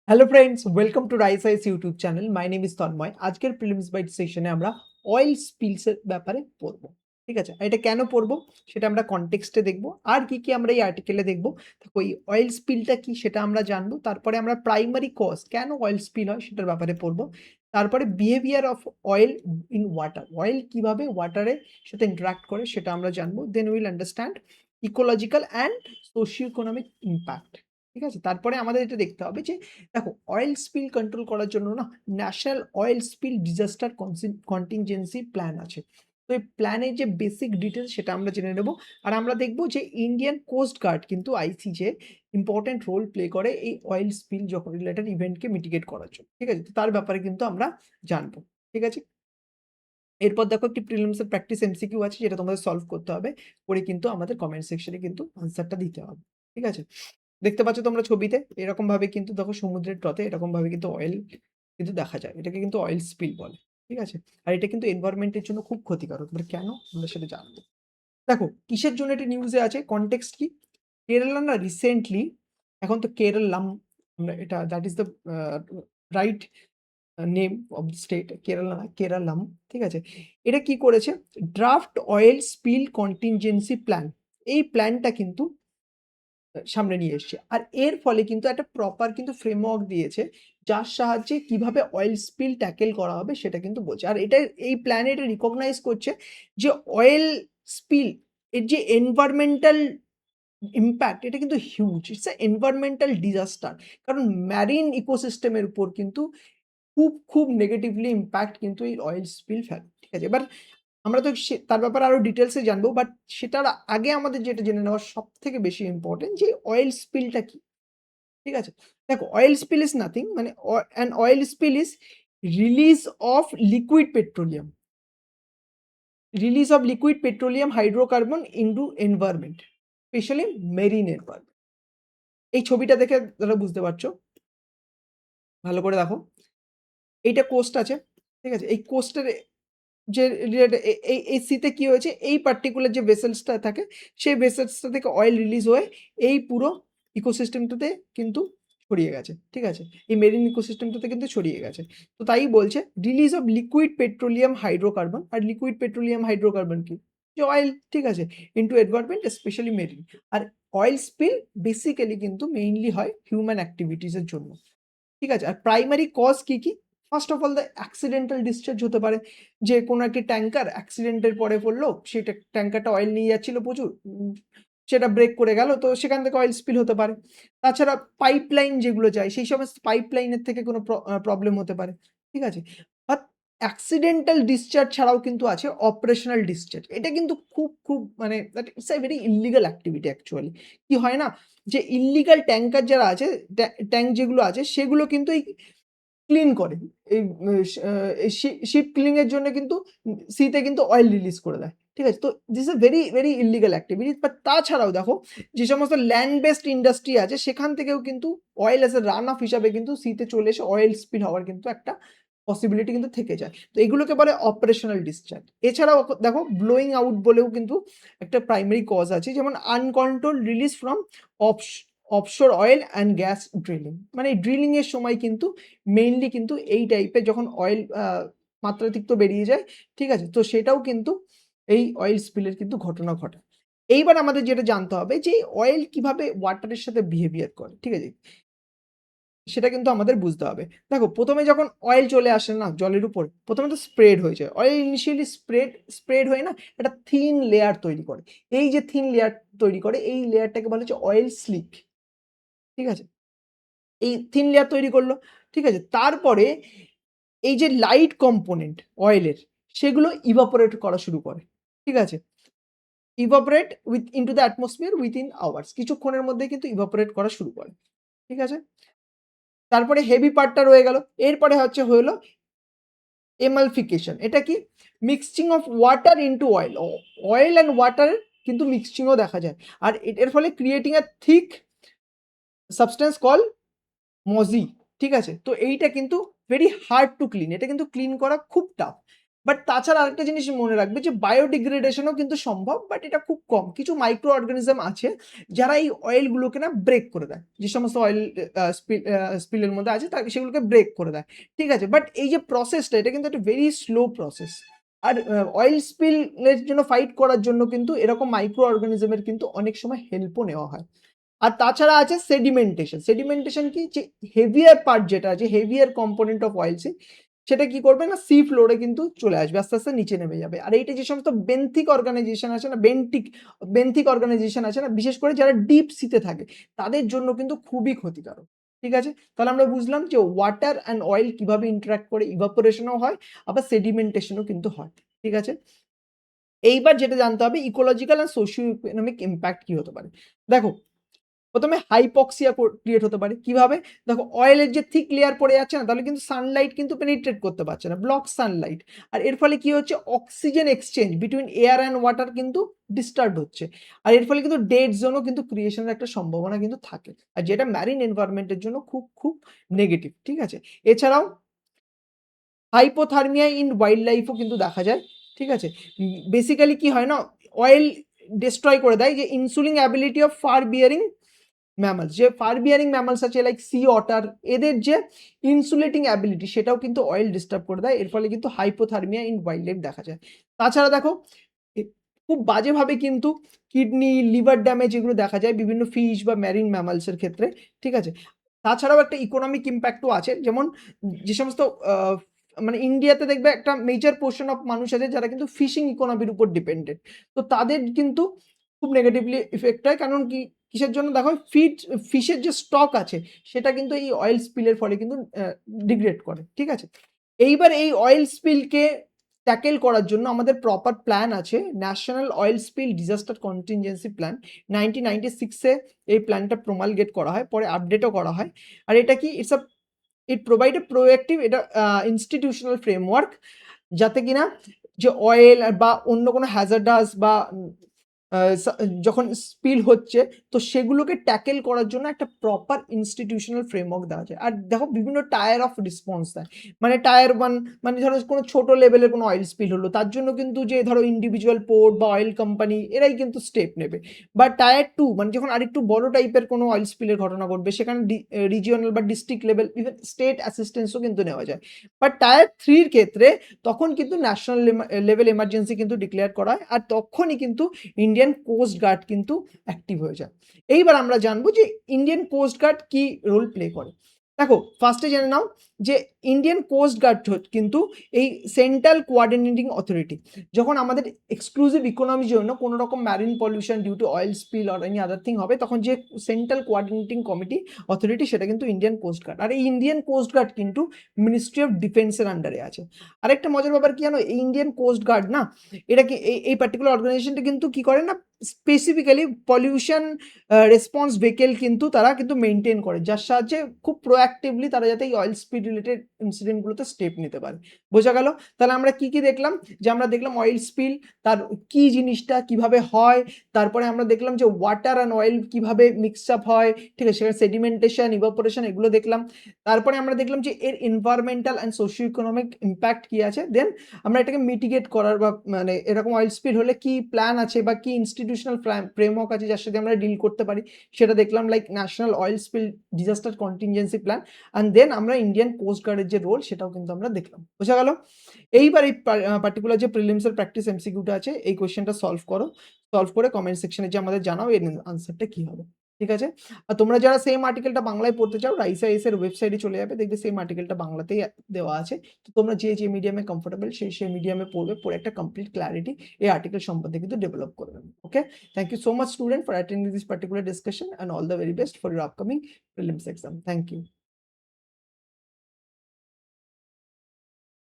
Hello friends, welcome to Rise IAS YouTube channel. My name is Tanmoy. আজকের prelims byte সেশনে আমরা oil স্পিলস এর ব্যাপারে পড়বো। ঠিক আছে? আর এটা কেন পড়বো সেটা আমরা কনটেক্সটে দেখবো। আর কি আমরা এই আর্টিকেলে দেখবো। দেখো এই অয়েল স্পিলটা কি সেটা আমরা জানবো। তারপরে আমরা প্রাইমারি কজ কেন অয়েল স্পিল হয় সেটার ব্যাপারে পড়বো। তারপরে behaviour of oil in water. Oil কিভাবে ওয়াটারের সাথে ইন্টারেক্ট করে সেটা আমরা জানবো। Then will understand ecological and socio economic impact. ঠিক আছে? তারপরে আমাদের এটা দেখতে হবে যে দেখো অয়েল স্পিল কন্ট্রোল করার জন্য না national oil spill disaster contingency plan আছে। তো এই প্ল্যানের যে বেসিক ডিটেলস সেটা আমরা জেনে নেব। আর আমরা দেখব যে ইন্ডিয়ান কোস্ট গার্ড কিন্তু আইসিজে ইম্পর্টেন্ট রোল প্লে করে এই অয়েল স্পিল যখন রিলেটেড ইভেন্টকে মিটিগেট করার জন্য। ঠিক আছে? তো তার ব্যাপারে কিন্তু আমরা জানবো। ঠিক আছে? এরপর দেখো একটি প্রিলিমস এর প্র্যাকটিস এমসিকিউ আছে যেটা তোমাদের সলভ করতে হবে। করে কিন্তু আমাদের কমেন্ট সেকশনে কিন্তু আনসারটা দিতে হবে। ঠিক আছে? দেখতে পাচ্ছ তোমরা ছবিতে এরকম ভাবে কিন্তু দেখো সমুদ্রের তটে এরকম ভাবে কিন্তু অয়েল কিন্তু দেখা যায়। এটাকে কিন্তু অয়েল স্পিল বলে। ঠিক আছে? আর এটা কিন্তু এনভায়রনমেন্টের জন্য খুব ক্ষতিকারক। এবার কেন? আমরা সেটা জানবো। দেখো কিসের জন্য এটা নিউজে আছে? কনটেক্সট কি? কেরালা না রিসেন্টলি এখন তো কেরলাম আমরা এটা that is the right name of the state Kerala না কেরালাম। ঠিক আছে? এটা কি করেছে? Draft oil spill contingency plan. এই প্ল্যানটা কিন্তু সামনে নিয়ে এসছে। আর এর ফলে কিন্তু একটা প্রপার কিন্তু ফ্রেমওয়ার্ক দিয়েছে, যার সাহায্যে কিভাবে অয়েল স্পিল ট্যাকেল করা হবে সেটা কিন্তু বলছে। আর এটা এই প্ল্যানে এটা রিকগনাইজ করছে যে অয়েল স্পিল এর যে এনভায়রনমেন্টাল ইমপ্যাক্ট এটা কিন্তু huge. It's a environmental disaster. কারণ মেরিন ইকোসিস্টেমের উপর কিন্তু খুব নেগেটিভলি ইমপ্যাক্ট কিন্তু এই অয়েল স্পিল ফেলে। ঠিক আছে? এবার আমরা তো তার ব্যাপারে আরো ডিটেইলস এ জানবো। বাট সেটার আগে আমাদের যেটা জেনে নেওয়া সবথেকে বেশি ইম্পোর্টেন্ট যে অয়েল স্পিলটা কি? ঠিক আছে? দেখো অয়েল স্পিল ইস নাথিং মানে an oil spill is release of liquid petroleum. Release of liquid petroleum hydrocarbon into environment, specially marine environment. এই ছবিটা দেখে তোমরা বুঝতে পারছো। ভালো করে দেখো। এইটা কোস্ট আছে। ঠিক আছে? এই কোস্টের যে রিলেটেড এই সিতে কি হয়েছে? এই পার্টিকুলার যে ভেসেলসটা থাকে, সেই ভেসেলসটা থেকে অয়েল রিলিজ হয়ে এই পুরো ইকোসিস্টেমটাতে কিন্তু ছড়িয়ে গেছে। ঠিক আছে? এই মেরিন ইকোসিস্টেমটাতে কিন্তু ছড়িয়ে গেছে। তো তাই বলছে release of liquid petroleum hydrocarbon. আর লিকুইড পেট্রোলিয়াম হাইড্রোকার্বন কি? যে অয়েল। ঠিক আছে? Into environment specially marine. আর অয়েল স্পিল বেসিক্যালি কিন্তু মেইনলি হয় হিউম্যান অ্যাক্টিভিটিস এর জন্য। ঠিক আছে? আর প্রাইমারি কজ কি? First of all the accidental discharge হতে পারে। যে কোনো একটি ট্যাঙ্কার অ্যাক্সিডেন্টের পরে পড়লো, সেটা ট্যাঙ্কারটা অয়েল নিয়ে যাচ্ছিল প্রচুর। সেটা ব্রেক করে গেল, তো সেখান থেকে অয়েল স্পিল হতে পারে। তাছাড়া পাইপলাইন যেগুলো যায়, সেই সমস্ত পাইপলাইনের থেকে কোনো প্রবলেম হতে পারে। ঠিক আছে? বাট অ্যাক্সিডেন্টাল ডিসচার্জ ছাড়াও কিন্তু আছে অপারেশনাল ডিসচার্জ। এটা কিন্তু খুব মানে that it's a very illegal activity actually. কি হয় না? যে ইল্লিগাল ট্যাঙ্কার যারা আছে, ট্যাঙ্ক যেগুলো আছে সেগুলো কিন্তু এই ক্লিন করে। এই শিপ ক্লিনিং এর জন্য কিন্তু সিতে কিন্তু অয়েল রিলিজ করে দেয়। ঠিক আছে? তো this is a very illegal activity. But তাছাড়াও দেখো যে সমস্ত ল্যান্ড বেসড ইন্ডাস্ট্রি আছে সেখান থেকেও কিন্তু oil as a run of হিসাবে কিন্তু সিতে চলে এসে অয়েল স্পিল হওয়ার কিন্তু একটা পসিবিলিটি কিন্তু থেকে যায়। তো এগুলোকে বলে অপারেশনাল ডিসচার্জ। এছাড়াও দেখো ব্লোয়িং আউট বলেও কিন্তু একটা প্রাইমারি কজ আছে। যেমন আনকন্ট্রোলড রিলিজ ফ্রম অফশ offshore oil and gas drilling. মানে ড্রিলিং এর সময় কিন্তু মেইনলি কিন্তু এই টাইপের যখন অয়েল মাত্রাতিরিক্ত বেরিয়ে যায়, ঠিক আছে? তো সেটাও কিন্তু এই অয়েল স্পিলের কিন্তু ঘটনা ঘটায়। এইবার আমাদের যেটা জানতে হবে যে অয়েল কিভাবে ওয়াটারের সাথে বিহেভিয়ার করে, ঠিক আছে? সেটা কিন্তু আমাদের বুঝতে হবে। দেখো ১ম এ যখন অয়েল চলে আসে না জলের উপর, ১ম এ তো স্প্রেড হয়ে যায়। অয়েল ইনিশিয়ালি স্প্রেড হয়ে না একটা থিন লেয়ার তৈরি করে। এই যে থিন লেয়ার তৈরি করে, এই লেয়ারটাকে বলা হচ্ছে অয়েল স্লিক। ঠিক আছে? এই থিন লেয়ার তৈরি করল। ঠিক আছে? তারপরে এই যে লাইট কম্পোনেন্ট অয়েলের, সেগুলো ইভাপোরেট করা শুরু করে। ঠিক আছে? Evaporate into the atmosphere within hours. কিছুক্ষণের মধ্যেই কিন্তু ইভাপোরেট করা শুরু করে। ঠিক আছে? তারপরে হেভি পার্টটা রয়ে গেল। এরপরে হলো এমালফিকেশন। এটা কি? Mixing of water into oil. Oil and water কিন্তু মিক্সচিং ও দেখা যায়। আর এর ফলে creating a thick substance called mousse. ঠিক আছে? তো এইটা কিন্তু ভেরি হার্ড টু ক্লিন। এটা কিন্তু ক্লিন করা খুব টাফ। বাট তাছাড়া আরেকটা জিনিস মনে রাখবে যে বায়োডিগ্রেডেশনও কিন্তু সম্ভব, বাট এটা খুব কম। কিছু মাইক্রো অর্গানিজম আছে যারা এই অয়েলগুলোকে না ব্রেক করে দেয়। যে সমস্ত অয়েল স্পিলের মধ্যে আছে সেগুলোকে ব্রেক করে দেয়। ঠিক আছে? বাট এই যে প্রসেসটা এটা কিন্তু একটা ভেরি স্লো প্রসেস। আর অয়েল স্পিলের জন্য ফাইট করার জন্য কিন্তু এরকম মাইক্রো অর্গানিজমের কিন্তু অনেক সময় হেল্পও নেওয়া হয়। আর তাছাড়া আছে সেডিমেন্টেশন। সেডিমেন্টেশন কি? যে হেভিয়ার পার্ট যেটা আছে, হেভিয়ার কম্পোনেন্ট অফ অয়েলস সেটা কি করবে না সি ফ্লোরে কিন্তু চলে আসবে, আস্তে আস্তে নিচে নেমে যাবে। আর এইটা যে সমস্ত বেন্থিক অর্গানাইজেশন আছে না, বেন্থিক অর্গানাইজেশন আছে না, বিশেষ করে যারা ডিপ সিতে থাকে তাদের জন্য কিন্তু খুবই ক্ষতিকারক। ঠিক আছে? তাহলে আমরা বুঝলাম যে ওয়াটার অ্যান্ড অয়েল কিভাবে ইন্টারাক্ট করে, ইভাপোরেশনও হয়, আবার সেডিমেন্টেশনও কিন্তু হয়। ঠিক আছে? এইবার যেটা জানতে হবে ecological and socio economic impact কি হতে পারে। দেখো, প্রথমে হাইপক্সিয়া ক্রিয়েট হতে পারে। কিভাবে? দেখো, অয়েলের যে থিক লেয়ার পড়ে যাচ্ছে না, তাহলে কিন্তু সানলাইট কিন্তু পেনিট্রেট করতে পারছে না, ব্লক সানলাইট। আর এর ফলে কি হচ্ছে? Oxygen exchange between air and water কিন্তু ডিস্টার্বড হচ্ছে। আর এর ফলে কিন্তু ডেড জোনও কিন্তু ক্রিয়েশনের একটা সম্ভাবনা কিন্তু থাকে। আর যেটা ম্যারিন এনভায়রনমেন্টের জন্য খুব, খুব নেগেটিভ। ঠিক আছে? এছাড়াও হাইপোথার্মিয়া ইন ওয়াইল্ড লাইফও কিন্তু দেখা যায়। ঠিক আছে? বেসিক্যালি কি হয় না, অয়েল ডিস্ট্রয় করে দেয় যে insulating ability of fur bearing mammals, যে ফার বিয়ারিং ম্যামালস আছে লাইক সি অটার, এদের যে ইনসুলেটিং অ্যাবিলিটি সেটাও কিন্তু অয়েল ডিস্টার্ব করে দেয়। এর ফলে কিন্তু হাইপোথার্মিয়া ইন ওয়াইল্ড লাইফ দেখা যায়। তাছাড়া দেখো, খুব বাজেভাবে কিন্তু কিডনি, লিভার ড্যামেজ এগুলো দেখা যায় বিভিন্ন ফিশ বা ম্যারিন ম্যামালসের ক্ষেত্রে। ঠিক আছে? তাছাড়াও একটা ইকোনমিক ইম্প্যাক্টও আছে। যেমন যে সমস্ত মানে ইন্ডিয়াতে দেখবে একটা মেজর পোর্শন অফ মানুষ আছে যারা কিন্তু ফিশিং ইকোনমির উপর ডিপেন্ডেন্ট। তো তাদের কিন্তু খুব নেগেটিভলি ইফেক্ট হয়। কারণ কি, কিসের জন্য? দেখো, ফিশের যে স্টক আছে সেটা কিন্তু এই অয়েল স্পিলের ফলে কিন্তু ডিগ্রেড করে। ঠিক আছে? এইবার এই অয়েল স্পিলকে ট্যাকেল করার জন্য আমাদের প্রপার প্ল্যান আছে। National oil spill disaster contingency plan 1996 এ এই প্ল্যানটা প্রমালগেট করা হয়, পরে আপডেটও করা হয়। আর এটা কি, ইট প্রোভাইড এ প্রোঅ্যাক্টিভ, এটা ইনস্টিটিউশনাল ফ্রেমওয়ার্ক, যাতে কিনা যে অয়েল বা অন্য কোনো হ্যাজার্ডাস বা যখন স্পিল হচ্ছে তো সেগুলোকে ট্যাকেল করার জন্য একটা প্রপার ইনস্টিটিউশনাল ফ্রেমওয়ার্ক দেওয়া যায়। আর দেখো, বিভিন্ন টায়ার অফ রেসপন্স দেয়। মানে টায়ার 1 মানে ধরো কোনো ছোট লেভেলের কোনো অয়েল স্পিল হলো, তার জন্য কিন্তু যে ধরো ইন্ডিভিজুয়াল পোর্ট বা অয়েল কোম্পানি এরাই কিন্তু স্টেপ নেবে। বা টায়ার 2 মানে যখন আরেকটু বড় টাইপের কোনো অয়েল স্পিলের ঘটনা ঘটবে, সেখানে রিজিওনাল বা ডিস্ট্রিক্ট লেভেল, ইভেন স্টেট অ্যাসিস্ট্যান্সও কিন্তু নেওয়া যায়। বাট টায়ার 3 এর ক্ষেত্রে তখন কিন্তু ন্যাশনাল লেভেল এমার্জেন্সি কিন্তু ডিক্লেয়ার করা হয়। আর তখনই কিন্তু ইন্ডিয়ান কোস্ট গার্ড কিন্তু অ্যাক্টিভ হয়ে যায়। এইবার আমরা জানবো যে ইন্ডিয়ান কোস্ট গার্ড কি রোল প্লে করে। দেখো, ফার্স্টে জেনে নাও যে ইন্ডিয়ান কোস্ট গার্ড কিন্তু এই সেন্ট্রাল কোঅর্ডিনেটিং অথরিটি। যখন আমাদের এক্সক্লুসিভ ইকোনমির জন্য কোনো রকম marine pollution due to oil spill or any other thing হবে, তখন যে সেন্ট্রাল কোঅর্ডিনেটিং কমিটি অথরিটি সেটা কিন্তু ইন্ডিয়ান কোস্ট গার্ড। আর এই ইন্ডিয়ান কোস্ট গার্ড কিন্তু মিনিস্ট্রি অফ ডিফেন্সের আন্ডারে আছে। আরেকটা মজার ব্যাপার কি জানো, এই ইন্ডিয়ান কোস্ট গার্ড না, এটা কি এই পার্টিকুলার অর্গানাইজেশনটা কিন্তু কি করে না, স্পেসিফিক্যালি পলিউশন রেসপন্স ভেহিকেল কিন্তু তারা কিন্তু মেনটেন করে, যার সাহায্যে খুব প্রোঅ্যাক্টিভলি তারা যাতে এই অয়েল স্পিড রিলেটেড ইনসিডেন্টগুলোতে স্টেপ নিতে পারে। বোঝা গেল? তাহলে আমরা কি কি দেখলাম? যে আমরা দেখলাম অয়েল স্পিল, তার কি জিনিসটা কিভাবে হয়, তারপরে আমরা দেখলাম যে ওয়াটার অ্যান্ড অয়েল কিভাবে মিক্স আপ হয়। ঠিক আছে? সেখানে সেডিমেন্টেশন, ইভাপোরেশন এগুলো দেখলাম। তারপরে আমরা দেখলাম যে এর environmental and socio economic impact কি আছে। দেন আমরা এটাকে মিটিগেট করার বা মানে এরকম অয়েল স্পিল হলে কি প্ল্যান আছে বা কি ইনস্টিটিউশনাল ফ্রেমওয়ার্ক আছে যার সাথে আমরা ডিল করতে পারি, সেটা দেখলাম, like national oil spill disaster contingency plan. And then আমরা ইন্ডিয়ান কোস্ট গার্ডের যে রোল সেটাও কিন্তু আমরা দেখলাম। বোঝা গেল? এইবার এই পার্টিকুলার যে প্রিলিমসের প্র্যাকটিস এমসিকিউটা আছে এই কোয়েশ্চেনটা সলভ করো। সলভ করে কমেন্ট সেকশনে যে আমাদের জানাও এর আনসারটা কি হবে। ঠিক আছে? আর তোমরা যারা সেম আর্টিকেলটা বাংলায় পড়তে চাও, রাইসআইএস এর ওয়েবসাইটে চলে যাবে, দেখবে সেম আর্টিকেলটা বাংলাতেই দেওয়া আছে। তো তোমরা যে মিডিয়ামে কমফোর্টেবল সেই মিডিয়ামে পড়বে, পড়ে একটা কমপ্লিট ক্ল্যারিটি এই আর্টিকেল সম্বন্ধে কিন্তু ডেভেলপ করবে। Okay, thank you so much student for attending this particular discussion, and all the very best for your upcoming prelims exam. Thank you.